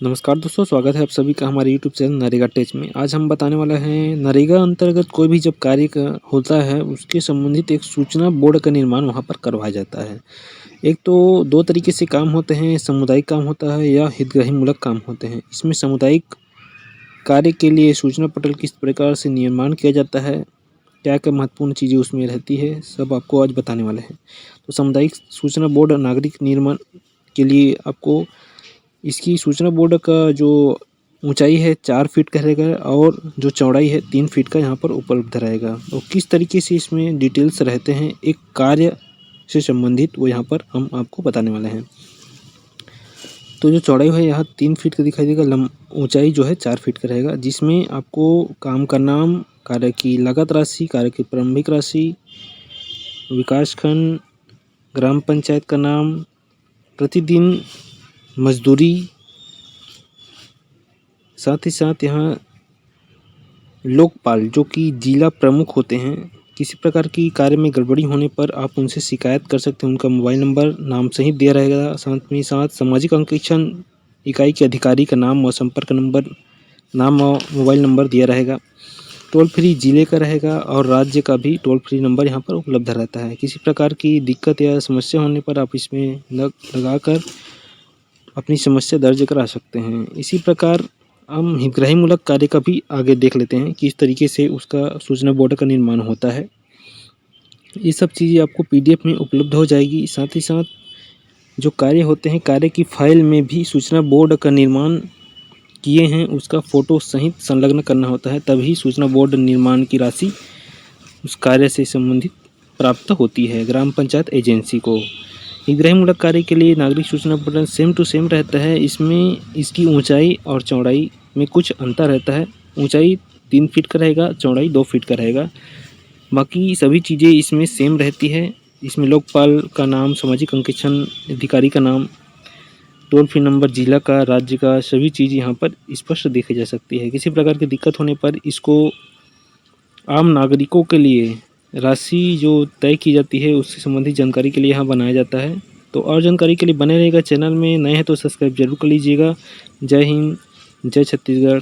नमस्कार दोस्तों, स्वागत है आप सभी का हमारे यूट्यूब चैनल नरेगा टेच में। आज हम बताने वाला हैं नरेगा अंतर्गत कोई भी जब कार्य होता है उसके संबंधित एक सूचना बोर्ड का निर्माण वहाँ पर करवाया जाता है। एक तो दो तरीके से काम होते हैं, सामुदायिक काम होता है या हितग्राही मूलक काम होते हैं। इसमें सामुदायिक कार्य के लिए सूचना पटल किस प्रकार से निर्माण किया जाता है, क्या क्या महत्वपूर्ण चीज़ें उसमें रहती है, सब आपको आज बताने वाले हैं। तो सामुदायिक सूचना बोर्ड नागरिक निर्माण के लिए आपको इसकी सूचना बोर्ड का जो ऊंचाई है 4 फीट का रहेगा और जो चौड़ाई है 3 फीट का यहाँ पर उपलब्ध रहेगा। और किस तरीके से इसमें डिटेल्स रहते हैं एक कार्य से संबंधित, वो यहाँ पर हम आपको बताने वाले हैं। तो जो चौड़ाई है यहाँ 3 फीट का दिखाई देगा, ऊंचाई जो है 4 फीट का रहेगा, जिसमें आपको काम का नाम, कार्य की लागत राशि, कार्य की प्रारंभिक राशि, विकासखंड, ग्राम पंचायत का नाम, प्रतिदिन मजदूरी, साथ ही साथ यहाँ लोकपाल जो कि जिला प्रमुख होते हैं, किसी प्रकार की कार्य में गड़बड़ी होने पर आप उनसे शिकायत कर सकते हैं। उनका मोबाइल नंबर नाम सहित दिया रहेगा, साथ में साथ सामाजिक अंकेक्षण इकाई के अधिकारी का नाम और संपर्क नंबर, नाम और मोबाइल नंबर दिया रहेगा। टोल फ्री जिले का रहेगा और राज्य का भी टोल फ्री नंबर यहाँ पर उपलब्ध रहता है। किसी प्रकार की दिक्कत या समस्या होने पर आप इसमें लगाकर अपनी समस्या दर्ज करा सकते हैं। इसी प्रकार हम हितग्राही मूलक कार्य का भी आगे देख लेते हैं, किस तरीके से उसका सूचना बोर्ड का निर्माण होता है। ये सब चीज़ें आपको पीडीएफ में उपलब्ध हो जाएगी। साथ ही साथ जो कार्य होते हैं, कार्य की फाइल में भी सूचना बोर्ड का निर्माण किए हैं उसका फ़ोटो सहित संलग्न करना होता है, तभी सूचना बोर्ड निर्माण की राशि उस कार्य से संबंधित प्राप्त होती है ग्राम पंचायत एजेंसी को। हितग्राही मूलक कार्य के लिए नागरिक सूचना पटल सेम टू सेम रहता है। इसमें इसकी ऊंचाई और चौड़ाई में कुछ अंतर रहता है। ऊंचाई 3 फीट का रहेगा, चौड़ाई 2 फीट का रहेगा। बाकी सभी चीज़ें इसमें सेम रहती है। इसमें लोकपाल का नाम, सामाजिक अंकेक्षण अधिकारी का नाम, टोल फ्री नंबर जिला का, राज्य का, सभी चीज़ यहाँ पर स्पष्ट देखी जा सकती है। किसी प्रकार की दिक्कत होने पर इसको आम नागरिकों के लिए राशि जो तय की जाती है उससे संबंधित जानकारी के लिए यहाँ बनाया जाता है। तो और जानकारी के लिए बने रहेगा चैनल में। नए हैं तो सब्सक्राइब जरूर कर लीजिएगा। जय हिंद, जय छत्तीसगढ़।